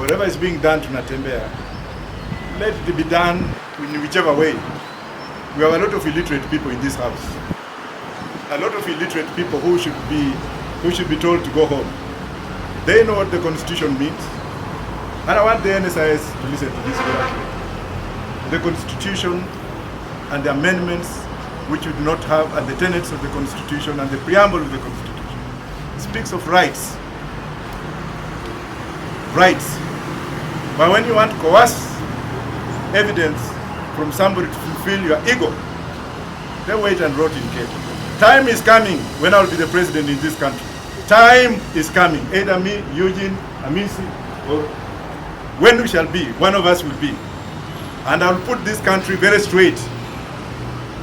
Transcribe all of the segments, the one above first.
whatever is being done to Natembeya, let it be done in whichever way. We have a lot of illiterate people in this house. A lot of illiterate people who should be told to go home. They know what the Constitution means. And I want the NSIS to listen to this carefully. The Constitution and the amendments which we do not have, and the tenets of the Constitution and the preamble of the Constitution speaks of rights. Rights. But when you want to coerce evidence from somebody to fulfill your ego, they wait and rot in cage. Time is coming when I will be the president in this country. Time is coming. Either me, Eugene, Amisi, or when we shall be, one of us will be. And I will put this country very straight.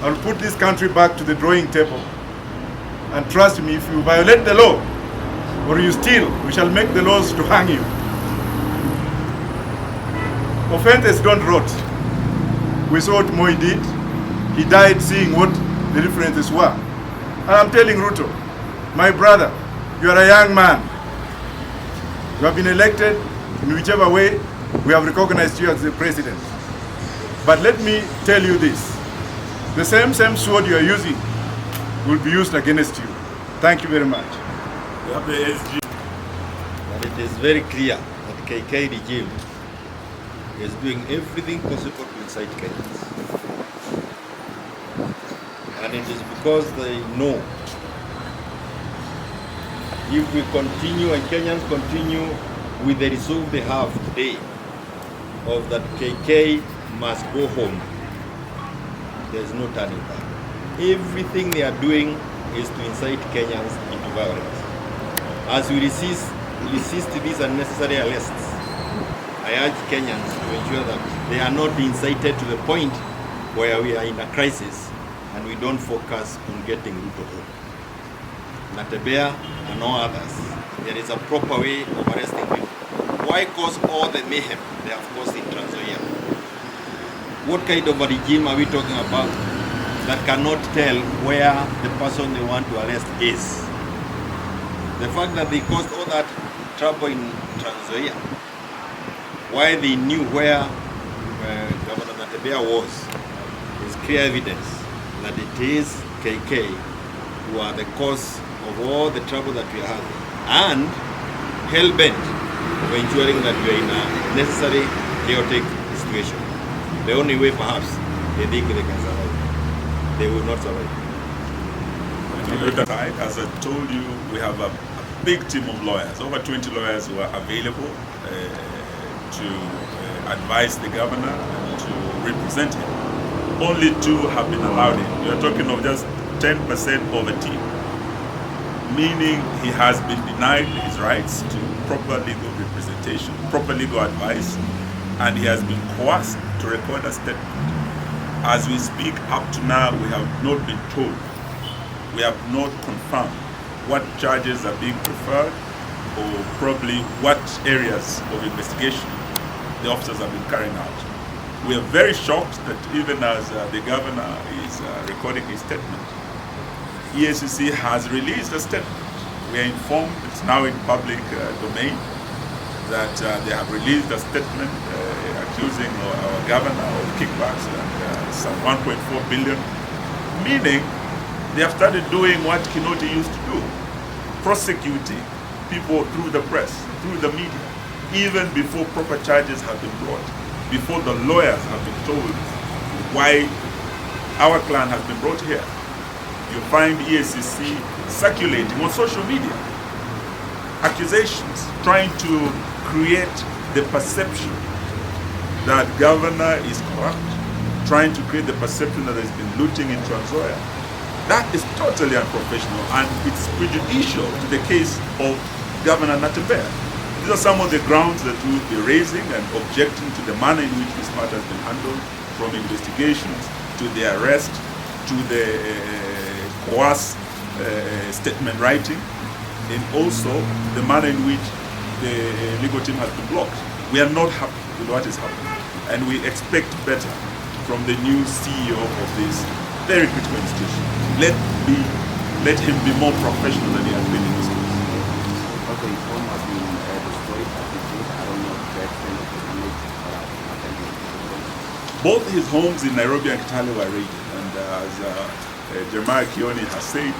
I will put this country back to the drawing table. And trust me, if you violate the law or you steal, we shall make the laws to hang you. Offenders don't rot. We saw what Moi did. He died seeing what the differences were. And I'm telling Ruto, my brother, you are a young man. You have been elected in whichever way. We have recognized you as the president. But let me tell you this. The same sword you are using will be used against you. Thank you very much. We have the SG. And it is very clear that KK regime is doing everything possible to incite Kenyans. And it is because they know if we continue and Kenyans continue with the resolve they have today of that KK must go home, there is no turning back. Everything they are doing is to incite Kenyans into violence. As we resist these unnecessary arrests, I urge Kenyans to ensure that they are not incited to the point where we are in a crisis and we don't focus on getting Ruto home. Natembeya and all others, there is a proper way of arresting people. Why cause all the mayhem they have caused in Tanzania? What kind of a regime are we talking about that cannot tell where the person they want to arrest is? The fact that they caused all that trouble in Tanzania, why they knew where Governor Natembeya was, is clear evidence that it is KK who are the cause of all the trouble that we are having, and hell-bent of ensuring that we are in a necessary chaotic situation. The only way perhaps they think they can survive. They will not survive. As I told you, we have a big team of lawyers, over 20 lawyers who are available to advise the governor and to represent him. Only 2 have been allowed in. You are talking of just 10% of a team, meaning he has been denied his rights to proper legal representation, proper legal advice, and he has been coerced to record a statement. As we speak, up to now, we have not been told, we have not confirmed what charges are being preferred or probably what areas of investigation the officers have been carrying out. We are very shocked that even as the governor is recording his statement, EACC has released a statement. We are informed, it's now in public domain, that they have released a statement accusing our governor of kickbacks and some 1.4 billion, meaning they have started doing what Kioni used to do, prosecuting people through the press, through the media, even before proper charges have been brought, before the lawyers have been told why our clan has been brought here. You find EACC circulating on social media accusations, trying to create the perception that governor is corrupt, trying to create the perception that there's been looting in Transoya. That is totally unprofessional, and it's prejudicial to the case of Governor Natembeya. These are some of the grounds that we will be raising and objecting to the manner in which this matter has been handled, from investigations to the arrest to the coerced statement writing, and also the manner in which the legal team has been blocked. We are not happy with what is happening, and we expect better from the new CEO of this very critical institution. Let him be more professional than he has been in this case. Okay, his home has been destroyed. I don't know exactly. Both his homes in Nairobi and Kitale were raided, and as Jeremiah Kioni has said,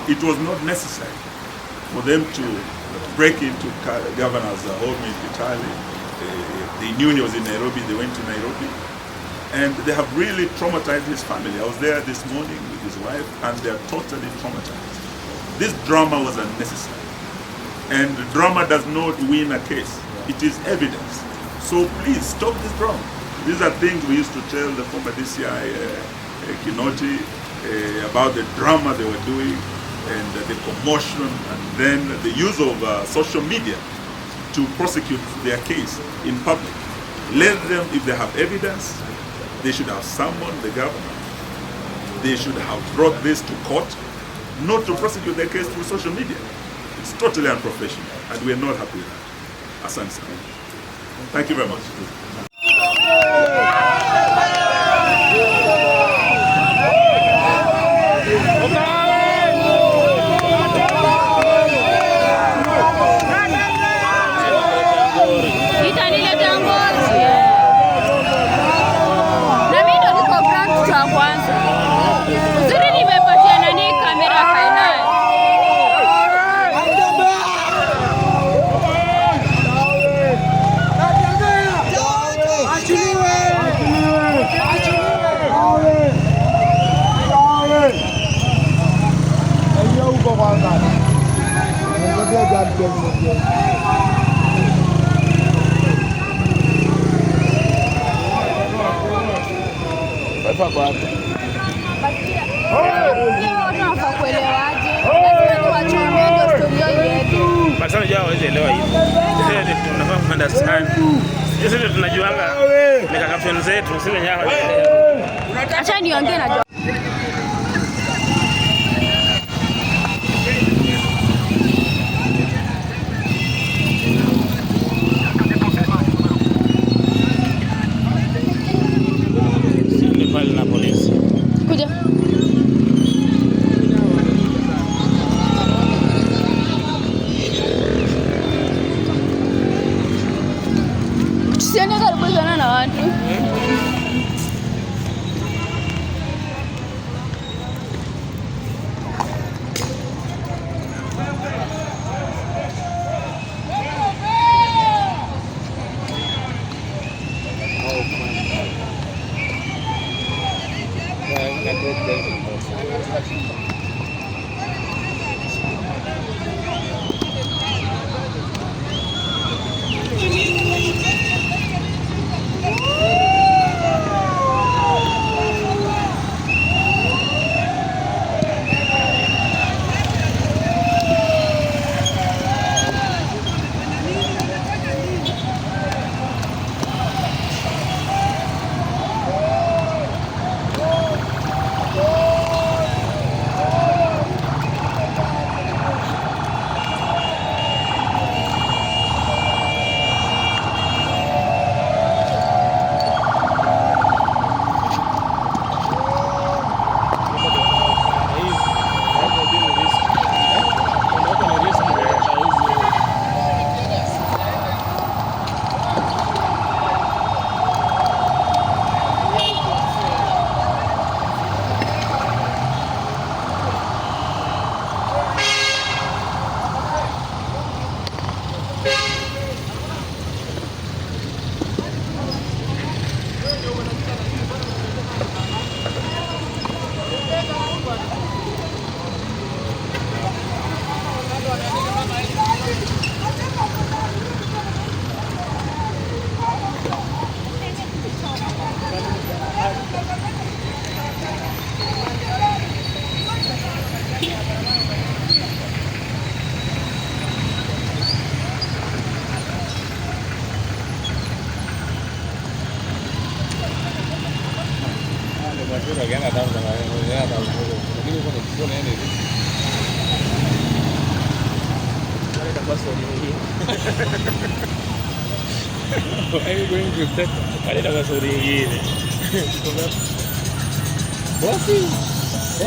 it was not necessary for them to break into governor's home in Kitale. They knew he was in Nairobi, they went to Nairobi, and they have really traumatized his family. I was there this morning with his wife, and they are totally traumatized. This drama was unnecessary, and drama does not win a case. It is evidence. So please stop this drama. These are things we used to tell the former DCI Kinoti about the drama they were doing, and the commotion, and then the use of social media to prosecute their case in public. Let them, if they have evidence, they should have summoned the governor. They should have brought this to court, not to prosecute their case through social media. It's totally unprofessional, and we are not happy with that. Asante. Thank you very much. Acha niongee na kuja. Tusiende karibu sana na watu.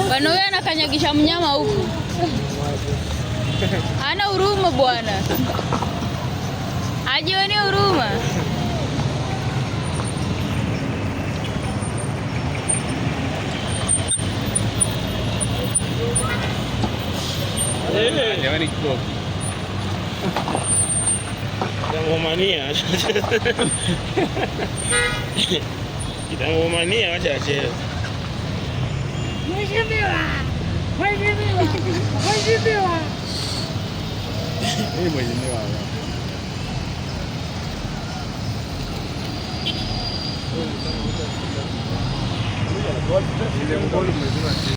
Bwana anakanyagisha mnyama huku. Ana huruma bwana. Ajione huruma. Jamani kidogo. Kitamumania. Kitamumania wacha acheze. Mheshimiwa. Mheshimiwa. Mheshimiwa. Mheshimiwa. Ile mkono mzima.